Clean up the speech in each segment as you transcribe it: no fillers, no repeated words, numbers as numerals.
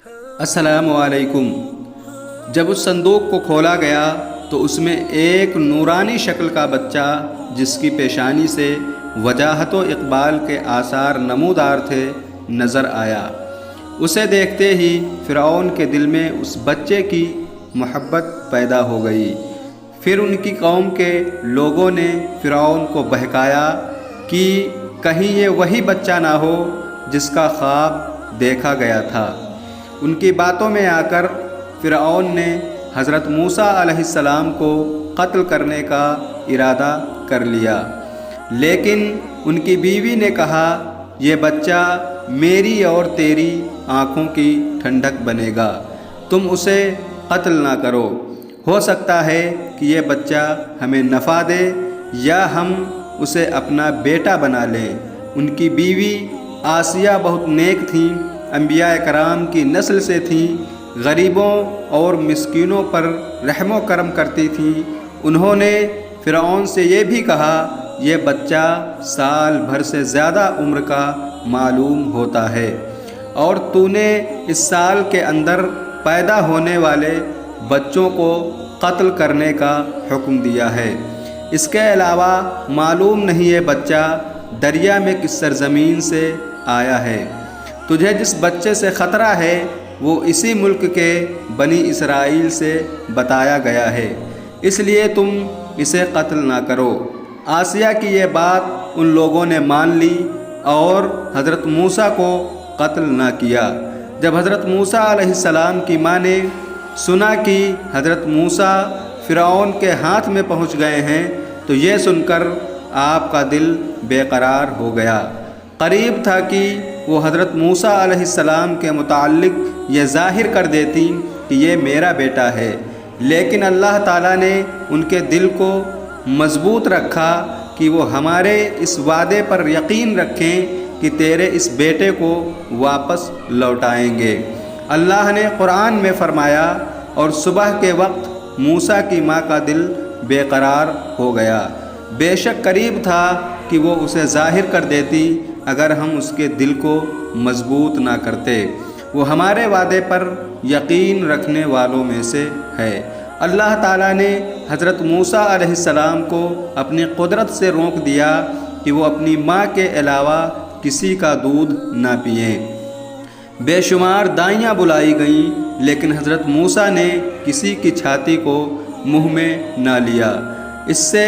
السلام علیکم۔ جب اس صندوق کو کھولا گیا تو اس میں ایک نورانی شکل کا بچہ جس کی پیشانی سے وجاہت و اقبال کے آثار نمودار تھے نظر آیا۔ اسے دیکھتے ہی فرعون کے دل میں اس بچے کی محبت پیدا ہو گئی۔ پھر ان کی قوم کے لوگوں نے فرعون کو بہکایا کہ کہیں یہ وہی بچہ نہ ہو جس کا خواب دیکھا گیا تھا۔ ان کی باتوں میں آ کر فرعون نے حضرت موسیٰ علیہ السلام کو قتل کرنے کا ارادہ کر لیا، لیکن ان کی بیوی نے کہا یہ بچہ میری اور تیری آنکھوں کی ٹھنڈک بنے گا، تم اسے قتل نہ کرو، ہو سکتا ہے کہ یہ بچہ ہمیں نفع دے یا ہم اسے اپنا بیٹا بنا لیں۔ ان کی بیوی آسیہ بہت نیک تھیں، انبیاء کرام کی نسل سے تھیں، غریبوں اور مسکینوں پر رحم و کرم کرتی تھیں۔ انہوں نے فرعون سے یہ بھی کہا یہ بچہ سال بھر سے زیادہ عمر کا معلوم ہوتا ہے اور تو نے اس سال کے اندر پیدا ہونے والے بچوں کو قتل کرنے کا حکم دیا ہے۔ اس کے علاوہ معلوم نہیں یہ بچہ دریا میں کس سرزمین سے آیا ہے۔ تجھے جس بچے سے خطرہ ہے وہ اسی ملک کے بنی اسرائیل سے بتایا گیا ہے، اس لیے تم اسے قتل نہ کرو۔ آسیہ کی یہ بات ان لوگوں نے مان لی اور حضرت موسیٰ کو قتل نہ کیا۔ جب حضرت موسیٰ علیہ السلام کی ماں نے سنا کہ حضرت موسیٰ فرعون کے ہاتھ میں پہنچ گئے ہیں تو یہ سن کر آپ کا دل بے قرار ہو گیا۔ قریب تھا کہ وہ حضرت موسیٰ علیہ السلام کے متعلق یہ ظاہر کر دیتی کہ یہ میرا بیٹا ہے، لیکن اللہ تعالیٰ نے ان کے دل کو مضبوط رکھا کہ وہ ہمارے اس وعدے پر یقین رکھیں کہ تیرے اس بیٹے کو واپس لوٹائیں گے۔ اللہ نے قرآن میں فرمایا اور صبح کے وقت موسیٰ کی ماں کا دل بے قرار ہو گیا، بے شک قریب تھا کہ وہ اسے ظاہر کر دیتی اگر ہم اس کے دل کو مضبوط نہ کرتے۔ وہ ہمارے وعدے پر یقین رکھنے والوں میں سے ہے۔ اللہ تعالیٰ نے حضرت موسیٰ علیہ السلام کو اپنی قدرت سے روک دیا کہ وہ اپنی ماں کے علاوہ کسی کا دودھ نہ پئیں۔ بے شمار دائیاں بلائی گئیں لیکن حضرت موسیٰ نے کسی کی چھاتی کو منہ میں نہ لیا۔ اس سے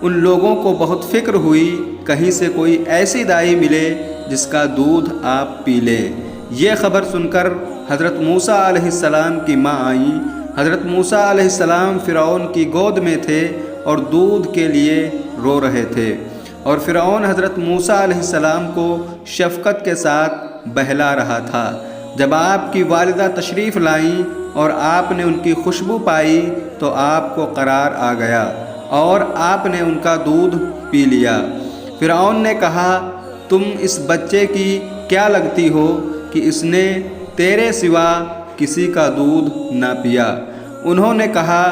ان لوگوں کو بہت فکر ہوئی کہیں سے کوئی ایسی دائی ملے جس کا دودھ آپ پی لیں۔ یہ خبر سن کر حضرت موسیٰ علیہ السلام کی ماں آئیں۔ حضرت موسیٰ علیہ السلام فرعون کی گود میں تھے اور دودھ کے لیے رو رہے تھے، اور فرعون حضرت موسیٰ علیہ السلام کو شفقت کے ساتھ بہلا رہا تھا۔ جب آپ کی والدہ تشریف لائیں اور آپ نے ان کی خوشبو پائی تو آپ کو قرار آ گیا اور آپ نے ان کا دودھ پی لیا۔ فرعون نے کہا تم اس بچے کی کیا لگتی ہو کہ اس نے تیرے سوا کسی کا دودھ نہ پیا؟ انہوں نے کہا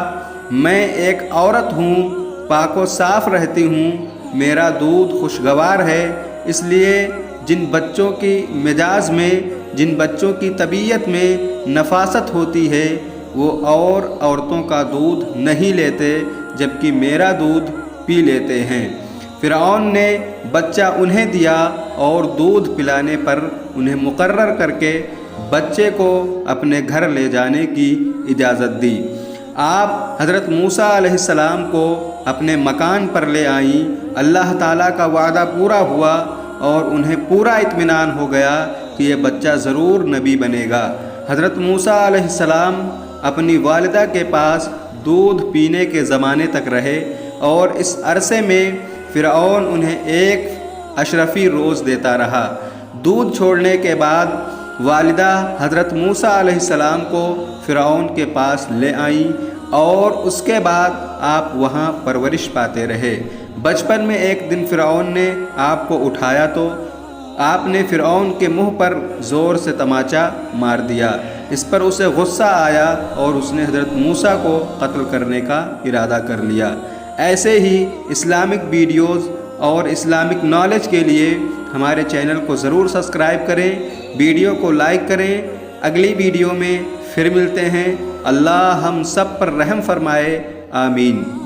میں ایک عورت ہوں، پاک و صاف رہتی ہوں، میرا دودھ خوشگوار ہے، اس لیے جن بچوں کی مزاج میں، جن بچوں کی طبیعت میں نفاست ہوتی ہے وہ اور عورتوں کا دودھ نہیں لیتے جبکہ میرا دودھ پی لیتے ہیں۔ فرعون نے بچہ انہیں دیا اور دودھ پلانے پر انہیں مقرر کر کے بچے کو اپنے گھر لے جانے کی اجازت دی۔ آپ حضرت موسیٰ علیہ السلام کو اپنے مکان پر لے آئیں۔ اللہ تعالیٰ کا وعدہ پورا ہوا اور انہیں پورا اطمینان ہو گیا کہ یہ بچہ ضرور نبی بنے گا۔ حضرت موسیٰ علیہ السلام اپنی والدہ کے پاس دودھ پینے کے زمانے تک رہے اور اس عرصے میں فرعون انہیں ایک اشرفی روز دیتا رہا۔ دودھ چھوڑنے کے بعد والدہ حضرت موسیٰ علیہ السلام کو فرعون کے پاس لے آئیں اور اس کے بعد آپ وہاں پرورش پاتے رہے۔ بچپن میں ایک دن فرعون نے آپ کو اٹھایا تو آپ نے فرعون کے منہ پر زور سے تماچا مار دیا۔ اس پر اسے غصہ آیا اور اس نے حضرت موسیٰ کو قتل کرنے کا ارادہ کر لیا۔ ایسے ہی اسلامک ویڈیوز اور اسلامک نالج کے لیے ہمارے چینل کو ضرور سبسکرائب کریں، ویڈیو کو لائک کریں۔ اگلی ویڈیو میں پھر ملتے ہیں۔ اللہ ہم سب پر رحم فرمائے، آمین۔